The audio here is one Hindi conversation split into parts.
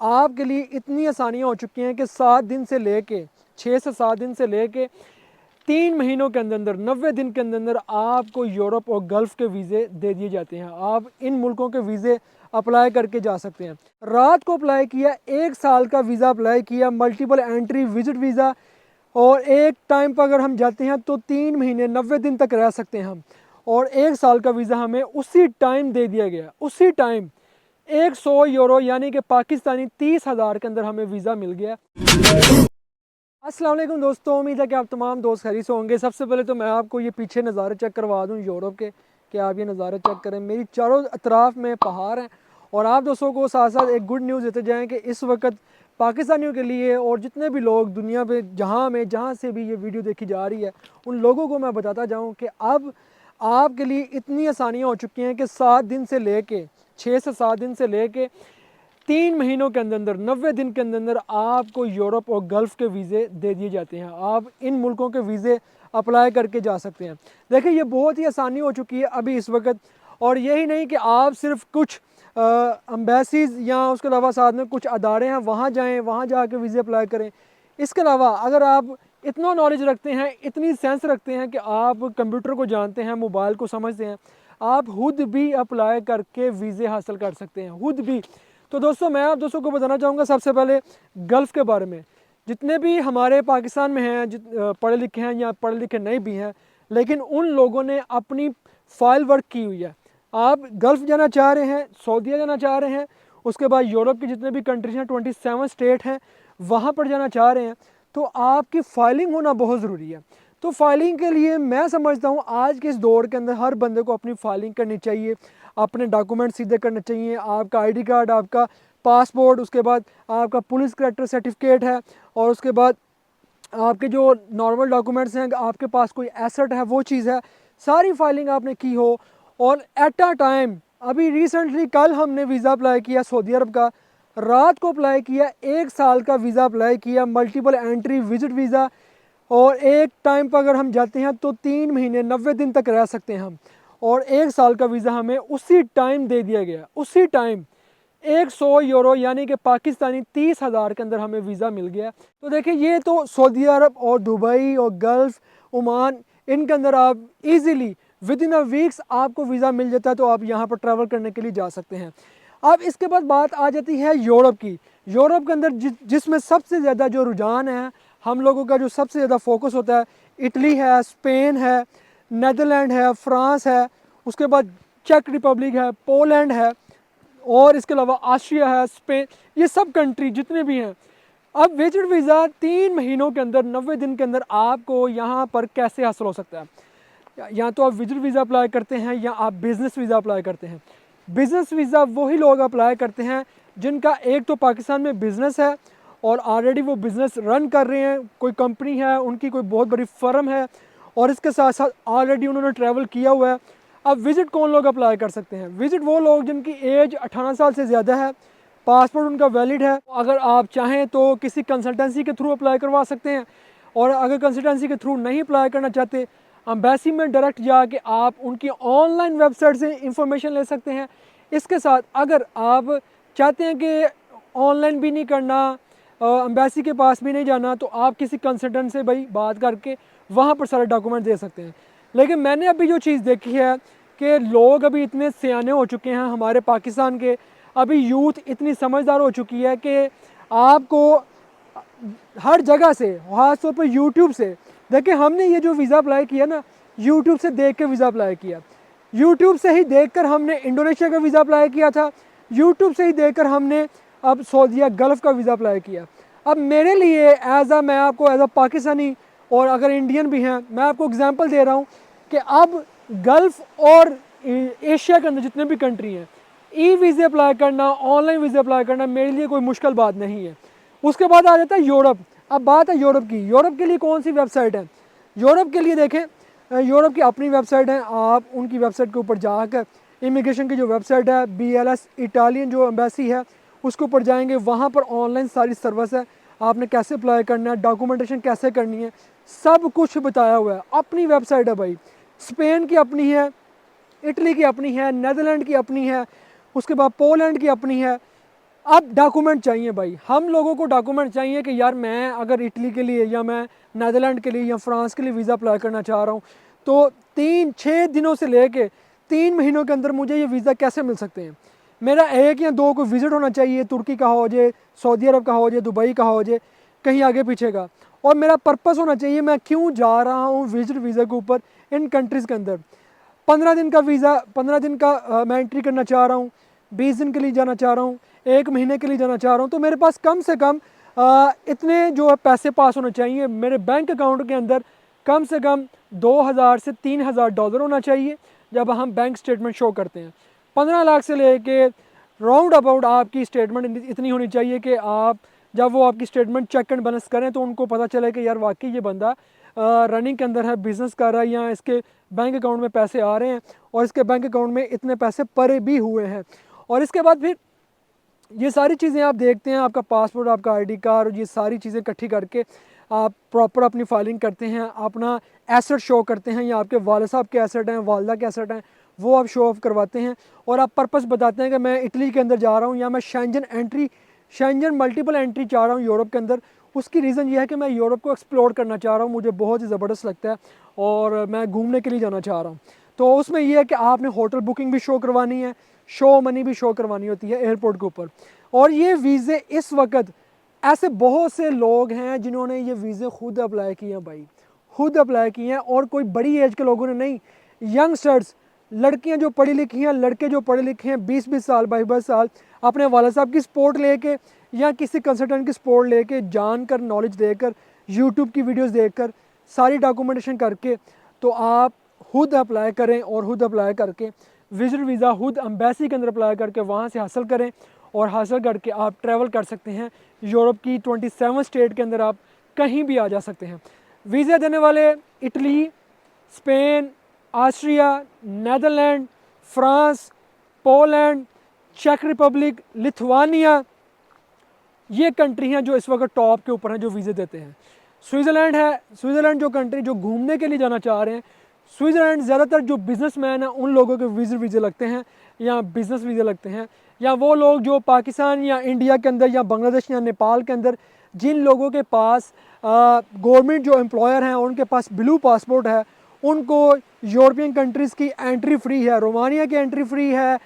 आपके लिए इतनी आसानियाँ हो चुकी हैं कि 7 दिन से लेके 6 से 7 दिन से लेके 3 महीनों के अंदर अंदर 90 दिन के अंदर अंदर आपको यूरोप और गल्फ़ के वीज़े दे दिए जाते हैं। आप इन मुल्कों के वीज़े अप्लाई करके जा सकते हैं। रात को अप्लाई किया, 1 साल का वीज़ा अप्लाई किया, मल्टीपल एंट्री विज़िट वीज़ा, और एक टाइम पर अगर हम जाते हैं तो 3 महीने 90 दिन तक रह सकते हैं हम, और 1 साल का वीज़ा हमें उसी टाइम दे दिया गया। उसी टाइम 100 यूरो यानी कि पाकिस्तानी 30,000 के अंदर हमें वीज़ा मिल गया। अस्सलाम वालेकुम दोस्तों, उम्मीद है कि आप तमाम दोस्त खैरियत से होंगे। सबसे पहले तो मैं आपको ये पीछे नज़ारे चेक करवा दूँ यूरोप के, कि आप ये नज़ारे चेक करें। मेरी चारों अतराफ़ में पहाड़ हैं, और आप दोस्तों को साथ साथ एक गुड न्यूज़ देते जाएँ कि इस वक्त पाकिस्तानियों के लिए और जितने भी लोग दुनिया में जहाँ से भी ये वीडियो देखी जा रही है, उन लोगों को मैं बताता जाऊँ कि अब आपके लिए इतनी आसानियाँ हो चुकी हैं कि 7 दिन से लेके 6 से 7 दिन से लेके 3 महीनों के अंदर अंदर 90 दिन के अंदर अंदर आपको यूरोप और गल्फ़ के वीज़े दे दिए जाते हैं। आप इन मुल्कों के वीज़े अप्लाई करके जा सकते हैं। देखिए, ये बहुत ही आसानी हो चुकी है अभी इस वक्त। और यही नहीं कि आप सिर्फ कुछ अम्बेसीज़ या उसके अलावा साथ में कुछ अदारे हैं वहाँ जाएँ, वहाँ जाके वीज़े अप्लाई करें। इसके अलावा अगर आप इतना नॉलेज रखते हैं, इतनी सेंस रखते हैं कि आप कंप्यूटर को जानते हैं, मोबाइल को समझते हैं, आप खुद भी अप्लाई करके वीज़े हासिल कर सकते हैं, खुद भी। तो दोस्तों, मैं आप दोस्तों को बताना चाहूँगा सबसे पहले गल्फ़ के बारे में। जितने भी हमारे पाकिस्तान में हैं, पढ़े लिखे हैं या पढ़े लिखे नहीं भी हैं, लेकिन उन लोगों ने अपनी फ़ाइल वर्क की हुई है। आप गल्फ़ जाना चाह रहे हैं, सऊदीया जाना चाह रहे हैं, उसके बाद यूरोप की जितने भी कंट्रीज़ हैं, 27 स्टेट हैं, वहाँ पर जाना चाह रहे हैं, तो आपकी फ़ाइलिंग होना बहुत ज़रूरी है। तो फ़ाइलिंग के लिए मैं समझता हूँ आज के इस दौर के अंदर हर बंदे को अपनी फ़ाइलिंग करनी चाहिए, अपने डॉक्यूमेंट सीधे करने चाहिए। आपका आईडी कार्ड, आपका पासपोर्ट, उसके बाद आपका पुलिस करेक्टर सर्टिफिकेट है, और उसके बाद आपके जो नॉर्मल डॉक्यूमेंट्स हैं, आपके पास कोई एसेट है, वो चीज़ है, सारी फाइलिंग आपने की हो। और एट अ टाइम, अभी रिसेंटली कल हमने वीज़ा अप्लाई किया सऊदी अरब का, रात को अप्लाई किया, 1 साल का वीज़ा अप्लाई किया, मल्टीपल एंट्री विज़िट वीज़ा, और एक टाइम पर अगर हम जाते हैं तो 3 महीने 90 दिन तक रह सकते हैं हम, और 1 साल का वीज़ा हमें उसी टाइम दे दिया गया। उसी टाइम 100 यूरो यानी कि पाकिस्तानी 30,000 के अंदर हमें वीज़ा मिल गया। तो देखिए, ये तो सऊदी अरब और दुबई और गल्फ़, ओमान, इनके अंदर आप easily with in a weeks आपको वीज़ा मिल जाता है, तो आप यहाँ पर ट्रैवल करने के लिए जा सकते हैं। अब इसके बाद बात आ जाती है यूरोप की। यूरोप के अंदर जिसमें सबसे ज़्यादा जो रुझान है, हम लोगों का जो सबसे ज़्यादा फोकस होता है, इटली है, स्पेन है, नीदरलैंड है, फ्रांस है, उसके बाद चेक रिपब्लिक है, पोलैंड है, और इसके अलावा ऑस्ट्रिया है, स्पेन, ये सब कंट्री जितने भी हैं। अब विजिट वीज़ा 3 महीनों के अंदर 90 दिन के अंदर आपको यहाँ पर कैसे हासिल हो सकता है? या तो आप विजिट वीज़ा अप्लाई करते हैं, या आप बिज़नेस वीज़ा अप्लाई करते हैं। बिज़नेस वीज़ा वही लोग अप्लाई करते हैं जिनका एक तो पाकिस्तान में बिज़नेस है, और ऑलरेडी वो बिज़नेस रन कर रहे हैं, कोई कंपनी है, उनकी कोई बहुत बड़ी फर्म है, और इसके साथ साथ ऑलरेडी उन्होंने ट्रैवल किया हुआ है। अब विज़िट कौन लोग अप्लाई कर सकते हैं? विज़िट वो लोग जिनकी एज 18 साल से ज़्यादा है, पासपोर्ट उनका वैलिड है। अगर आप चाहें तो किसी कंसल्टेंसी के थ्रू अप्लाई करवा सकते हैं, और अगर कंसल्टेंसी के थ्रू नहीं अप्लाई करना चाहते, अम्बेसी में डायरेक्ट जाके आप उनकी ऑनलाइन वेबसाइट से इंफॉर्मेशन ले सकते हैं। इसके साथ अगर आप चाहते हैं कि ऑनलाइन भी नहीं करना, अम्बेसी के पास भी नहीं जाना, तो आप किसी कंसल्टेंट से भाई बात करके वहाँ पर सारे डॉक्यूमेंट दे सकते हैं। लेकिन मैंने अभी जो चीज़ देखी है कि लोग अभी इतने सियाने हो चुके हैं हमारे पाकिस्तान के, अभी यूथ इतनी समझदार हो चुकी है कि आपको हर जगह से, ख़ास तौर पर यूट्यूब से, देखिए हमने ये जो वीज़ा अप्लाई किया ना, यूट्यूब से देख के वीज़ा अप्लाई किया। यूट्यूब से ही देखकर हमने इंडोनेशिया का वीज़ा अप्लाई किया था, यूट्यूब से ही देखकर हमने अब सऊदीया गल्फ़ का वीज़ा अप्लाई किया। अब मेरे लिए मैं आपको एज़ अ पाकिस्तानी, और अगर इंडियन भी हैं, मैं आपको एग्जांपल दे रहा हूँ कि अब गल्फ़ और एशिया के अंदर जितने भी कंट्री हैं, ई वीज़े अप्लाई करना, ऑनलाइन वीज़े अप्लाई करना मेरे लिए कोई मुश्किल बात नहीं है। उसके बाद आ जाता है यूरोप। अब बात है यूरोप की। यूरोप के लिए कौन सी वेबसाइट है? यूरोप के लिए देखें, यूरोप की अपनी वेबसाइट है। आप उनकी वेबसाइट के ऊपर जाकर इमिग्रेशन की जो वेबसाइट है, BLS इटालियन जो एम्बेसी है, उसके ऊपर जाएंगे, वहाँ पर ऑनलाइन सारी सर्विस है। आपने कैसे अप्लाई करना है, डॉक्यूमेंटेशन कैसे करनी है, सब कुछ बताया हुआ है। अपनी वेबसाइट है भाई। स्पेन की अपनी है, इटली की अपनी है, नीदरलैंड की अपनी है, उसके बाद पोलैंड की अपनी है। अब डॉक्यूमेंट चाहिए भाई, हम लोगों को डॉक्यूमेंट चाहिए कि यार मैं अगर इटली के लिए या मैं नीदरलैंड के लिए या फ्रांस के लिए वीज़ा अप्लाई करना चाह रहा हूँ, तो 3-6 दिनों से लेके 3 महीनों के अंदर मुझे ये वीज़ा कैसे मिल सकते हैं। मेरा 1 या 2 को विज़िट होना चाहिए, तुर्की का हो जाए, सऊदी अरब का हो जाए, दुबई का हो जाए, कहीं आगे पीछे का, और मेरा पर्पस होना चाहिए मैं क्यों जा रहा हूँ विजिट वीज़ा के ऊपर इन कंट्रीज़ के अंदर। 15 दिन का वीज़ा, 15 दिन का मैं एंट्री करना चाह रहा हूँ, 20 दिन के लिए जाना चाह रहा हूँ, 1 महीने के लिए जाना चाह रहा हूँ, तो मेरे पास कम से कम इतने जो है पैसे पास होने चाहिए मेरे बैंक अकाउंट के अंदर। कम से कम 2,000 से 3,000 डॉलर होना चाहिए जब हम बैंक स्टेटमेंट शो करते हैं। 15 लाख से लेके राउंड अबाउट आपकी स्टेटमेंट इतनी होनी चाहिए कि आप जब वो आपकी स्टेटमेंट चेक एंड बैलेंस करें तो उनको पता चले कि यार वाकई ये बंदा रनिंग के अंदर है, बिज़नेस कर रहा है, या इसके बैंक अकाउंट में पैसे आ रहे हैं और इसके बैंक अकाउंट में इतने पैसे पड़े भी हुए हैं। और इसके बाद फिर ये सारी चीज़ें आप देखते हैं, आपका पासपोर्ट, आपका आईडी कार्ड, ये सारी चीज़ें इकट्ठी करके आप प्रॉपर अपनी फाइलिंग करते हैं, अपना एसेट शो करते हैं, या आपके वाले साहब के एसेट हैं, वालदा के एसेट हैं, वो आप शो ऑफ करवाते हैं, और आप पर्पस बताते हैं कि मैं इटली के अंदर जा रहा हूँ या मैं शेंजन मल्टीपल एंट्री चाह रहा हूँ यूरोप के अंदर। उसकी रीज़न ये है कि मैं यूरोप को एक्सप्लोर करना चाह रहा हूँ, मुझे बहुत ही ज़बरदस्त लगता है और मैं घूमने के लिए जाना चाह रहा हूँ। तो उसमें यह है कि आपने होटल बुकिंग भी शो करवानी है, शो मनी भी शो करवानी होती है एयरपोर्ट के ऊपर। और ये वीज़े इस वक्त ऐसे बहुत से लोग हैं जिन्होंने ये वीज़े खुद अप्लाई किए हैं भाई, खुद अप्लाई किए हैं, और कोई बड़ी एज के लोगों ने नहीं, यंगस्टर्स, लड़कियां जो पढ़ी लिखी हैं, लड़के जो पढ़े लिखे हैं, 20-20 साल, 22-22 साल, अपने वाला साहब की सपोर्ट लेके या किसी कंसल्टेंट की सपोर्ट लेके, जानकर, नॉलेज देकर, यूट्यूब की वीडियोस देखकर, सारी डॉक्यूमेंटेशन करके, तो आप खुद अप्लाई करें, और खुद अप्लाई करके विजिट वीज़ा खुद एम्बेसी के अंदर अप्लाई करके वहाँ से हासिल करें, और हासिल करके आप ट्रैवल कर सकते हैं यूरोप की 27 स्टेट के अंदर, आप कहीं भी आ जा सकते हैं। वीज़ा देने वाले Italy, Spain, Austria, Netherlands, France, Poland, चेक रिपब्लिक, लिथुआनिया, ये कंट्री हैं जो इस वक्त टॉप के ऊपर हैं जो वीज़े देते हैं। स्विट्ज़रलैंड है, स्विट्ज़रलैंड जो कंट्री जो घूमने के लिए जाना चाह रहे हैं, स्विट्ज़रलैंड ज़्यादातर जो बिजनेसमैन हैं उन लोगों के वीज़े लगते हैं, या बिज़नेस वीज़े लगते हैं, या वो लोग जो पाकिस्तान या इंडिया के अंदर या बांग्लादेश या नेपाल के अंदर जिन लोगों के पास गवर्नमेंट जो एम्प्लॉयर हैं उनके पास ब्लू पासपोर्ट है, उनको यूरोपियन कंट्रीज़ की एंट्री फ्री है, रोमानिया की एंट्री फ्री है,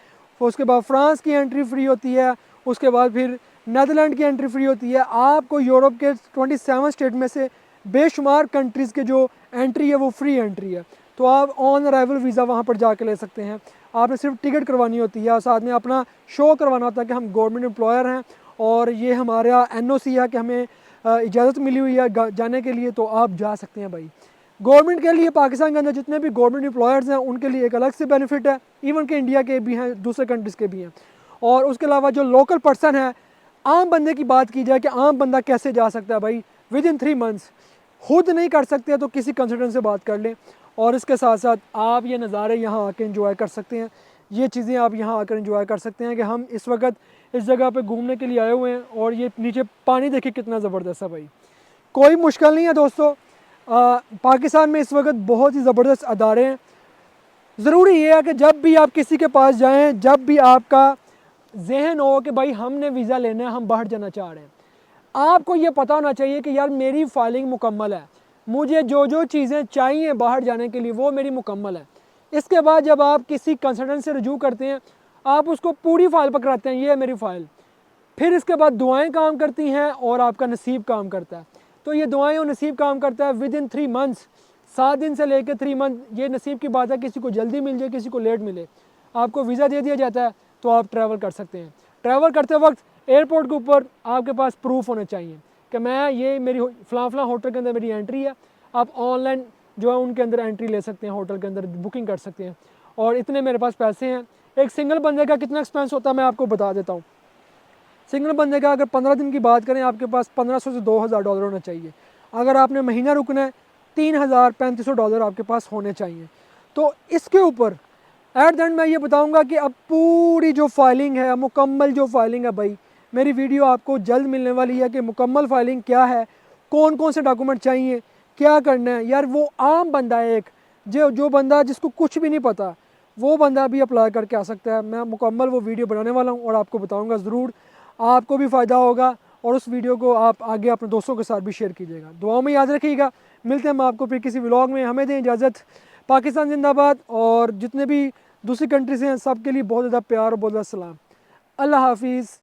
उसके बाद फ्रांस की एंट्री फ्री होती है, उसके बाद फिर नीदरलैंड की एंट्री फ्री होती है। आपको यूरोप के 27 स्टेट में से बेशुमार कंट्रीज़ के जो एंट्री है वो फ्री एंट्री है, तो आप ऑन अराइवल वीज़ा वहाँ पर जाके ले सकते हैं। आपने सिर्फ टिकट करवानी होती है और साथ में अपना शो करवाना होता है कि हम गवर्नमेंट एम्प्लॉयर हैं और ये हमारा NOC है कि हमें इजाज़त मिली हुई है जाने के लिए, तो आप जा सकते हैं भाई। गवर्नमेंट के लिए पाकिस्तान के अंदर जितने भी गवर्नमेंट एम्प्लॉयर्स हैं उनके लिए एक अलग से बेनिफिट है, इवन के इंडिया के भी हैं, दूसरे कंट्रीज़ के भी हैं। और उसके अलावा जो लोकल पर्सन है, आम बंदे की बात की जाए कि आम बंदा कैसे जा सकता है भाई विद इन 3 मंथ्स, खुद नहीं कर सकते तो किसी कंसल्टेंट से बात कर लें, और इसके साथ साथ आप ये नज़ारे यहाँ आके इंजॉय कर सकते हैं, ये चीज़ें आप यहाँ आकर इंजॉय कर सकते हैं कि हम इस वक्त इस जगह पे घूमने के लिए आए हुए हैं, और ये नीचे पानी देखिए कितना ज़बरदस्त है भाई। कोई मुश्किल नहीं है दोस्तों, पाकिस्तान में इस वक्त बहुत ही ज़बरदस्त अदारे हैं। ज़रूरी ये है कि जब भी आप किसी के पास जाएँ, जब भी आपका जहन हो कि भाई हमने वीज़ा लेना है, हम बाहर जाना चाह रहे हैं, आपको ये पता होना चाहिए कि यार मेरी फाइलिंग मुकम्मल है, मुझे जो जो चीज़ें चाहिए बाहर जाने के लिए वो मेरी मुकम्मल है। इसके बाद जब आप किसी कंसल्टेंट से रजू करते हैं, आप उसको पूरी फ़ाइल पकड़ाते हैं, ये है मेरी फ़ाइल। फिर इसके बाद दुआएं काम करती हैं और आपका नसीब काम करता है। तो ये दुआएं और नसीब काम करता है विद इन 3 मंथ्स, 7 दिन से लेकर 3 मंथ, ये नसीब की बात है, किसी को जल्दी मिल जाए, किसी को लेट मिले, आपको वीज़ा दे दिया जाता है तो आप ट्रैवल कर सकते हैं। ट्रैवल करते वक्त एयरपोर्ट के ऊपर आपके पास प्रूफ होने चाहिए कि मैं ये मेरी फ़लाँ होटल के अंदर मेरी एंट्री है। आप ऑनलाइन जो है उनके अंदर एंट्री ले सकते हैं, होटल के अंदर बुकिंग कर सकते हैं, और इतने मेरे पास पैसे हैं। एक सिंगल बंदे का कितना एक्सपेंस होता है मैं आपको बता देता हूँ। सिंगल बंदे का अगर 15 दिन की बात करें, आपके पास 1500 से 2000 डॉलर होना चाहिए। अगर आपने महीना रुकना है, 3000-3500 डॉलर आपके पास होने चाहिए। तो इसके ऊपर एट द एंड मैं ये बताऊंगा कि अब पूरी जो फाइलिंग है, मुकम्मल जो फाइलिंग है भाई, मेरी वीडियो आपको जल्द मिलने वाली है कि मुकम्मल फाइलिंग क्या है, कौन कौन से डॉक्यूमेंट चाहिए, क्या करना है। यार वो आम बंदा है, एक जो बंदा जिसको कुछ भी नहीं पता, वो बंदा भी अप्लाई करके आ सकता है। मैं मुकम्मल वो वीडियो बनाने वाला हूँ और आपको बताऊँगा ज़रूर। आपको भी फ़ायदा होगा और उस वीडियो को आप आगे अपने दोस्तों के साथ भी शेयर कीजिएगा। दुआओं में याद रखिएगा। मिलते हैं हम आपको फिर किसी व्लॉग में। हमें दें इजाज़त। पाकिस्तान जिंदाबाद। और जितने भी दूसरी कंट्री से हैं सब के लिए बहुत ज़्यादा प्यार और बहुत ज़्यादा सलाम। अल्लाह हाफिज़।